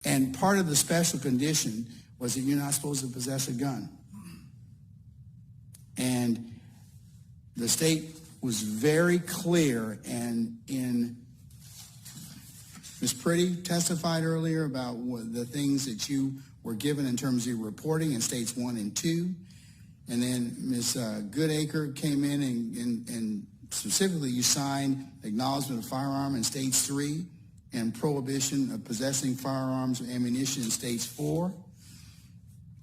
And part of the special condition was that you're not supposed to possess a gun. And the state was very clear, and Ms. Pretty testified earlier about the things that you were given in terms of your reporting in states 1 and 2. And then Ms. Goodacre came in and specifically you signed acknowledgement of firearm in states 3 and prohibition of possessing firearms or ammunition in states 4.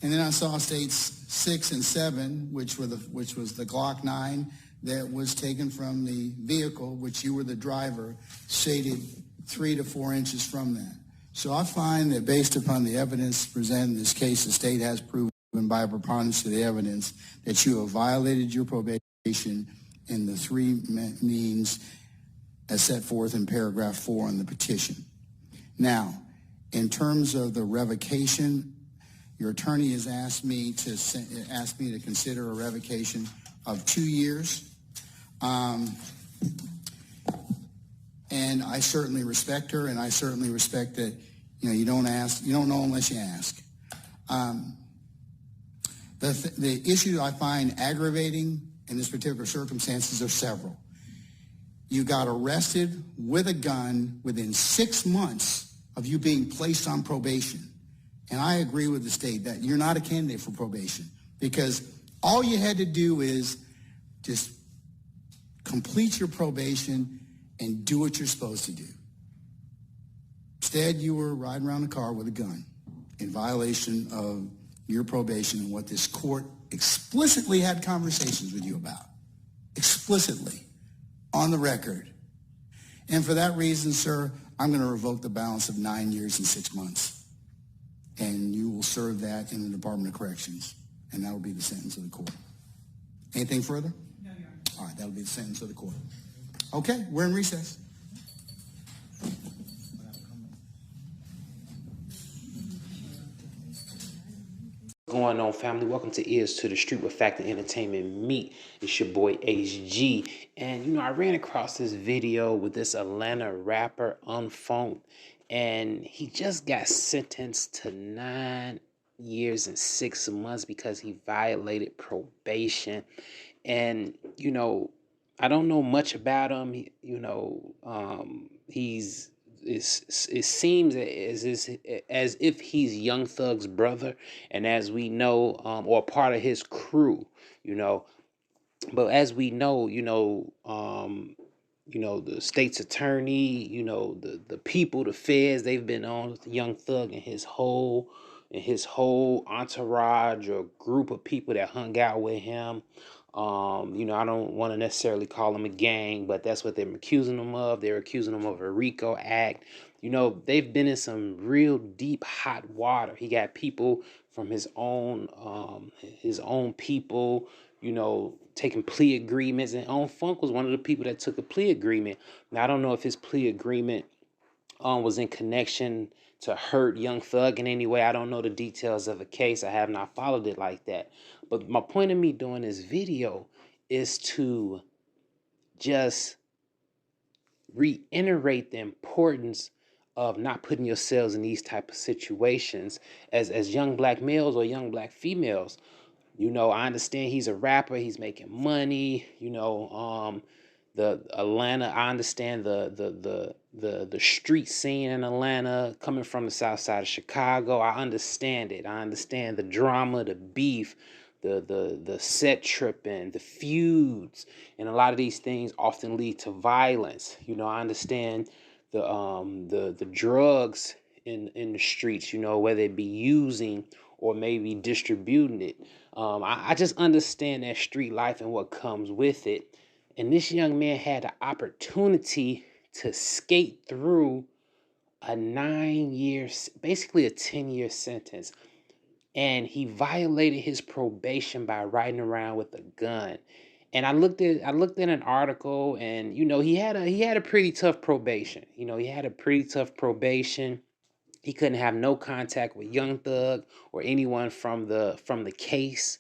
And then I saw states 6 and 7, which was the Glock 9 that was taken from the vehicle, which you were the driver, shaded 3 to 4 inches from that. So I find that based upon the evidence presented in this case, the state has proven by a preponderance of the evidence that you have violated your probation in the 3 means as set forth in paragraph 4 on the petition. Now, in terms of the revocation, your attorney has asked me to consider a revocation of 2 years. And I certainly respect her, and I certainly respect that, you don't know unless you ask. The issue I find aggravating in this particular circumstances are several. You got arrested with a gun within 6 months of you being placed on probation. And I agree with the state that you're not a candidate for probation because all you had to do is just complete your probation and do what you're supposed to do. Instead, you were riding around the car with a gun in violation of your probation and what this court explicitly had conversations with you about. Explicitly, on the record. And for that reason, sir, I'm going to revoke the balance of 9 years and 6 months. And you will serve that in the Department of Corrections. And that will be the sentence of the court. Anything further? No, Your Honor. All right, that will be the sentence of the court. Okay, we're in recess. What's going on, family? Welcome to Ears to the Street with Factor Entertainment Meet. It's your boy HG. And I ran across this video with this Atlanta rapper Unfoonk, and he just got sentenced to 9 years and 6 months because he violated probation. And I don't know much about him. It seems as if he's Young Thug's brother, and as we know, or part of his crew, But as we know, the state's attorney, the people, the feds, they've been on Young Thug and his whole entourage or group of people that hung out with him. I don't want to necessarily call them a gang, but that's what they're accusing them of. They're accusing them of a RICO act. They've been in some real deep hot water. He got people from his own people, taking plea agreements. And Unfoonk was one of the people that took a plea agreement. Now, I don't know if his plea agreement was in connection to hurt Young Thug in any way. I don't know the details of the case. I have not followed it like that. But my point of me doing this video is to just reiterate the importance of not putting yourselves in these type of situations as young black males or young black females. I understand he's a rapper. He's making money. The Atlanta, I understand the street scene in Atlanta, coming from the south side of Chicago. I understand it. I understand the drama, the beef, the set tripping, the feuds, and a lot of these things often lead to violence. I understand the drugs in the streets, whether it be using or maybe distributing it. I just understand that street life and what comes with it. And this young man had the opportunity to skate through a 9 years, basically a 10-year sentence. And he violated his probation by riding around with a gun. And I looked at an article, and he had a pretty tough probation. He had a pretty tough probation. He couldn't have no contact with Young Thug or anyone from the case.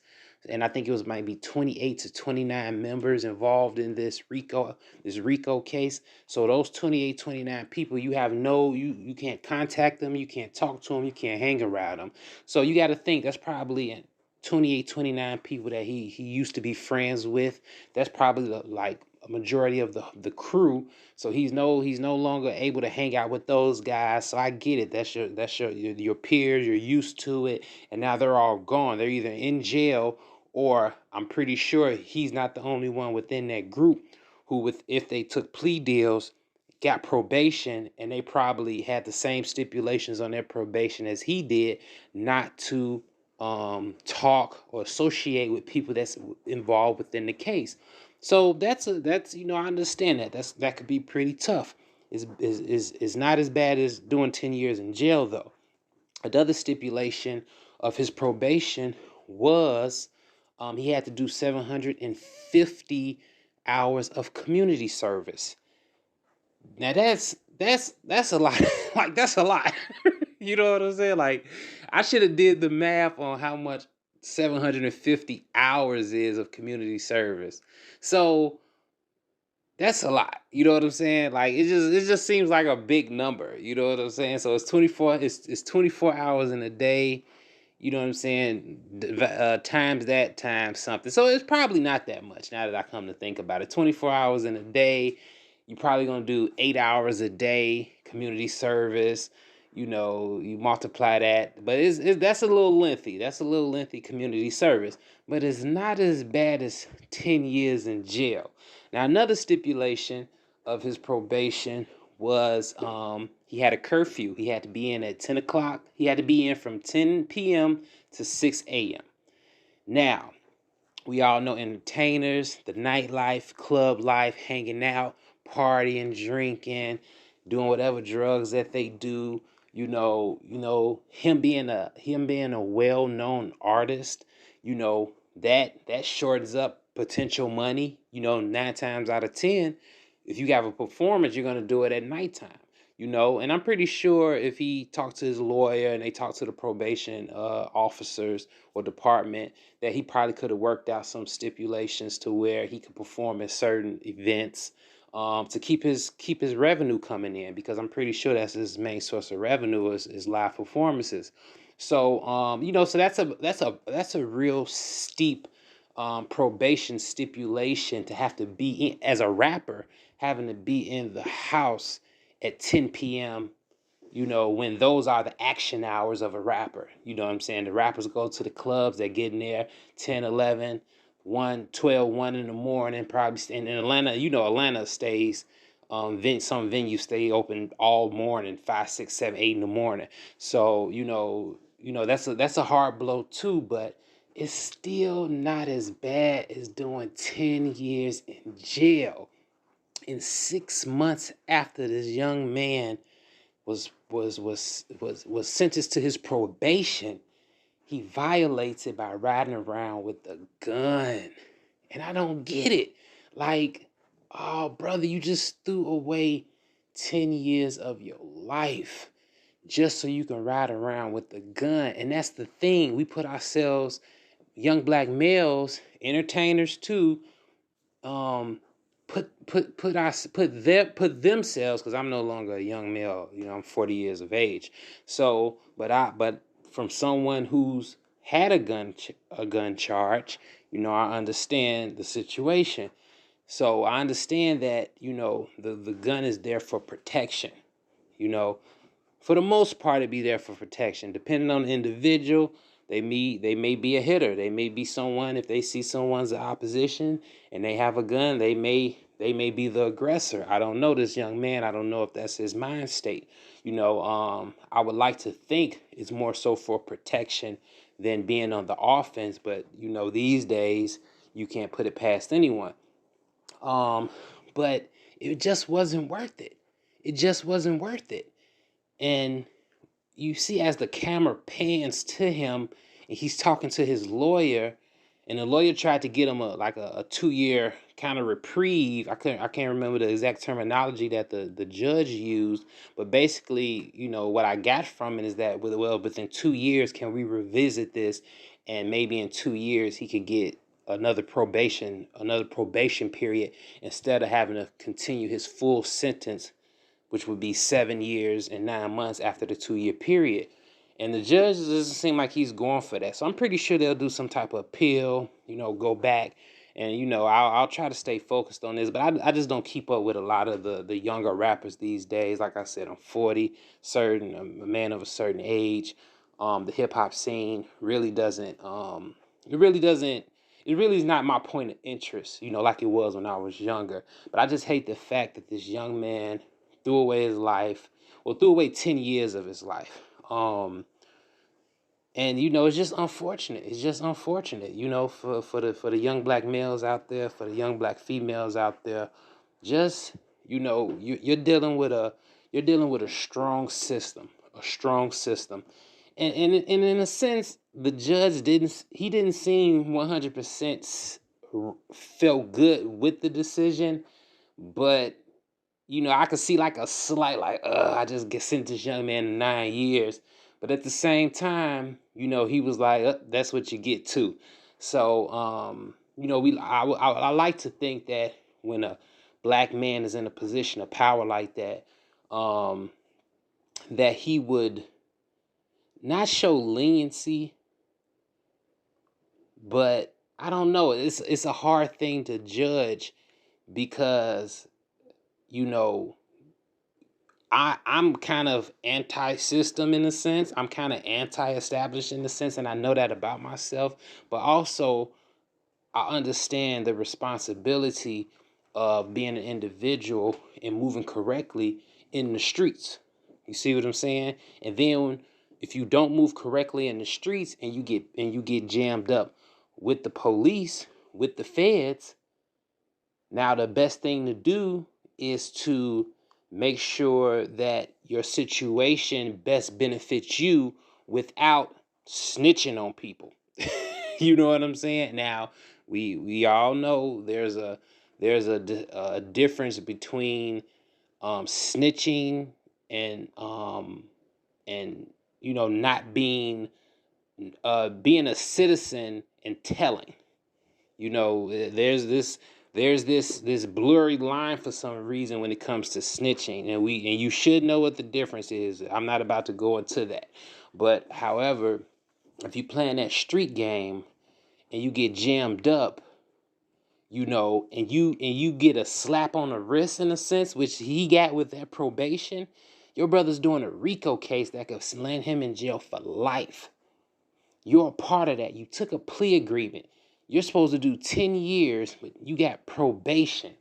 and I think it was maybe 28 to 29 members involved in this RICO case. So those 28, 29 people, you have you can't contact them, you can't talk to them, you can't hang around them. So you got to think that's probably 28, 29 people that he used to be friends with. That's probably like a majority of the crew. So he's no longer able to hang out with those guys. So I get it. That's your peers. You're used to it, and now they're all gone. They're either in jail, or I'm pretty sure he's not the only one within that group who, if they took plea deals, got probation, and they probably had the same stipulations on their probation as he did, not to talk or associate with people that's involved within the case. So that's I understand that could be pretty tough. Is not as bad as doing 10 years in jail though. Another stipulation of his probation was he had to do 750 hours of community service. Now that's a lot. Like that's a lot. You know what I'm saying? Like I should have did the math on how much 750 hours is of community service. So that's a lot. You know what I'm saying? Like it just seems like a big number. You know what I'm saying? So it's 24. It's 24 hours in a day. You know what I'm saying? Times that times something. So it's probably not that much now that I come to think about it. 24 hours in a day. You're probably going to do 8 hours a day community service. You multiply that. But that's a little lengthy. That's a little lengthy community service. But it's not as bad as 10 years in jail. Now, another stipulation of his probation was he had a curfew. He had to be in at 10 o'clock. He had to be in from 10 p.m. to 6 a.m. Now, we all know entertainers, the nightlife, club life, hanging out, partying, drinking, doing whatever drugs that they do. Him being a well-known artist, that shortens up potential money. 9 times out of 10, if you have a performance, you're gonna do it at nighttime. And I'm pretty sure if he talked to his lawyer and they talked to the probation officers or department, that he probably could have worked out some stipulations to where he could perform at certain events to keep his revenue coming in, because I'm pretty sure that's his main source of revenue is live performances. So that's a real steep probation stipulation to have to be in as a rapper, having to be in the house at 10 p.m. When those are the action hours of a rapper. You know what I'm saying? The rappers go to the clubs, they get in there 10, 11, 1, 12, 1 in the morning, probably. In Atlanta, Atlanta stays, some venues stay open all morning, 5, 6, 7, 8 in the morning. So, that's a hard blow too, but it's still not as bad as doing 10 years in jail. In 6 months after this young man was sentenced to his probation, he violates it by riding around with a gun. And I don't get it. Like, oh brother, you just threw away 10 years of your life just so you can ride around with a gun. And that's the thing. We put ourselves, young black males, entertainers too, um put themselves, because I'm no longer a young male, I'm 40 years of age. So but from someone who's had a gun charge, I understand the situation. So I understand that the gun is there for protection. you know for the most part, it be there for protection. Depending on the individual, they may be a hitter. They may be someone, if they see someone's opposition and they have a gun, they may be the aggressor. I don't know this young man. I don't know if that's his mind state. I would like to think it's more so for protection than being on the offense. But these days you can't put it past anyone. But it just wasn't worth it. It just wasn't worth it. And you see, as the camera pans to him and he's talking to his lawyer, and the lawyer tried to get him a 2-year kind of reprieve. I can't remember the exact terminology that the judge used, but basically, what I got from it is that within 2 years, can we revisit this, and maybe in 2 years he could get another probation period, instead of having to continue his full sentence, which would be 7 years and 9 months after the 2 year period. And the judge doesn't seem like he's going for that. So I'm pretty sure they'll do some type of appeal, go back. And, I'll try to stay focused on this. But I just don't keep up with a lot of the younger rappers these days. Like I said, I'm 40, I'm a man of a certain age. The hip hop scene really doesn't, it really doesn't, it really is not my point of interest, like it was when I was younger. But I just hate the fact that this young man threw away his life, threw away 10 years of his life. And it's just unfortunate. It's just unfortunate, for the young black males out there, for the young black females out there. Just, you're dealing with a strong system, And in a sense, the judge didn't seem 100% felt good with the decision, but I could see like a slight, I just get sent this young man to 9 years. But at the same time, he was like, that's what you get too. So, I like to think that when a black man is in a position of power like that, that he would not show leniency, but I don't know. It's a hard thing to judge, because, I'm kind of anti-system in a sense. I'm kind of anti-established in a sense, and I know that about myself. But also, I understand the responsibility of being an individual and moving correctly in the streets. You see what I'm saying? And then if you don't move correctly in the streets, and you get jammed up with the police, with the feds, now the best thing to do is to make sure that your situation best benefits you without snitching on people. You know what I'm saying? Now, we all know there's a difference between snitching and not being a citizen and telling. There's this blurry line for some reason when it comes to snitching, and you should know what the difference is. I'm not about to go into that, but however, if you playing that street game and you get jammed up, and you get a slap on the wrist in a sense, which he got with that probation, your brother's doing a RICO case that could land him in jail for life. You're a part of that. You took a plea agreement. You're supposed to do 10 years, but you got probation.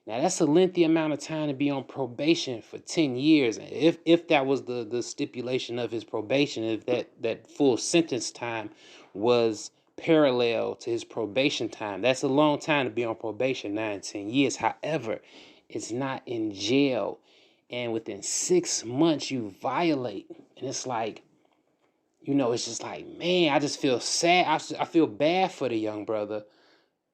Now, that's a lengthy amount of time to be on probation for 10 years. If that was the stipulation of his probation, if that full sentence time was parallel to his probation time, that's a long time to be on probation, 9, 10 years. However, it's not in jail. And within 6 months, you violate. And it's like, it's just like, man, I just feel sad. I feel bad for the young brother.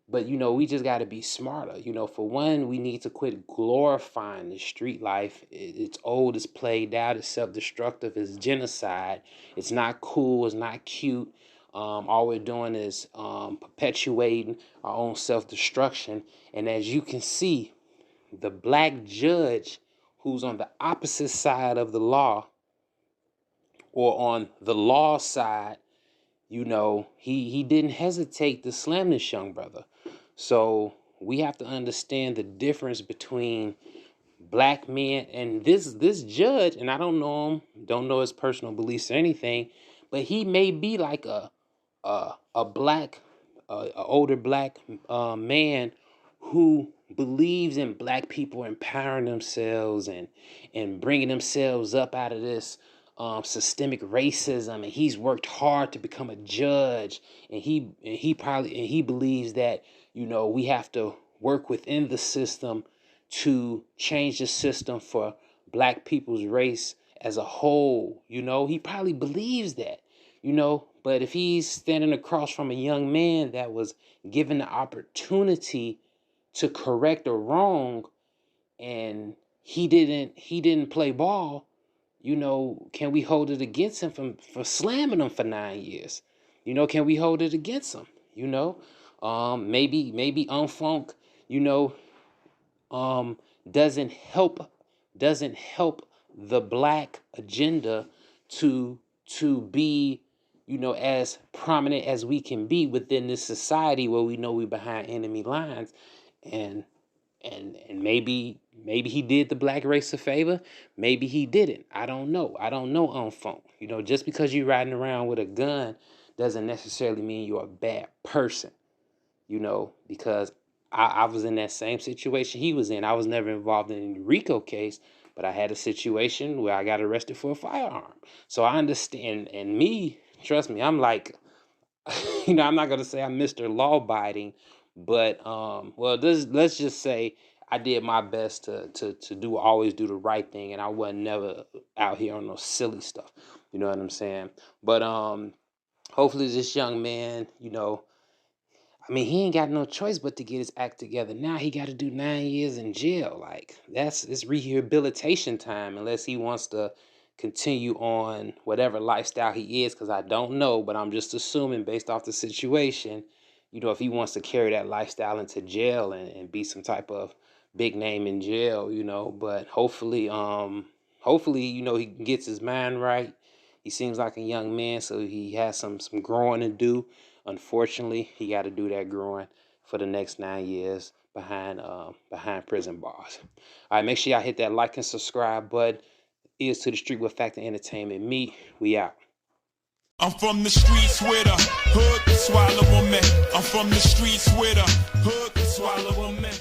But, we just got to be smarter. For one, we need to quit glorifying the street life. It's old, it's played out, it's self-destructive, it's genocide. It's not cool, it's not cute. All we're doing is perpetuating our own self-destruction. And as you can see, the black judge who's on the opposite side of the law, or on the law side, he didn't hesitate to slam this young brother. So we have to understand the difference between black men and this judge. And I don't know him, don't know his personal beliefs or anything, but he may be like a black, older black man who believes in black people empowering themselves and bringing themselves up out of this systemic racism, and he's worked hard to become a judge, and he believes that we have to work within the system to change the system for black people's race as a whole. He probably believes that. But if he's standing across from a young man that was given the opportunity to correct a wrong, and he didn't play ball, you know, can we hold it against him for slamming him for 9 years? You know, can we hold it against him? You know, maybe Unfoonk, you know, um, doesn't help the black agenda to be, you know, as prominent as we can be within this society where we know we're behind enemy lines. And maybe he did the black race a favor, maybe he didn't. I don't know Unfoonk. You know, just because you're riding around with a gun doesn't necessarily mean you're a bad person, you know, because I was in that same situation he was in. I was never involved in any RICO case, but I had a situation where I got arrested for a firearm. So I understand, and me, trust me, I'm like, you know, I'm not gonna say I'm Mr. Law Abiding, but well, let's just say I did my best to always do the right thing, and I wasn't never out here on no silly stuff. You know what I'm saying? But hopefully this young man, you know, I mean, he ain't got no choice but to get his act together. Now he got to do 9 years in jail. Like, it's rehabilitation time, unless he wants to continue on whatever lifestyle he is, because I don't know, but I'm just assuming based off the situation, you know, if he wants to carry that lifestyle into jail and be some type of big name in jail, you know. But hopefully, you know, he gets his mind right. He seems like a young man, so he has some growing to do. Unfortunately, he got to do that growing for the next 9 years behind prison bars. All right, make sure y'all hit that like and subscribe button. Ears to the street with Factor Entertainment. Me, we out. I'm from the streets with a hood, swallow a man. I'm from the streets with a hood, swallow a man.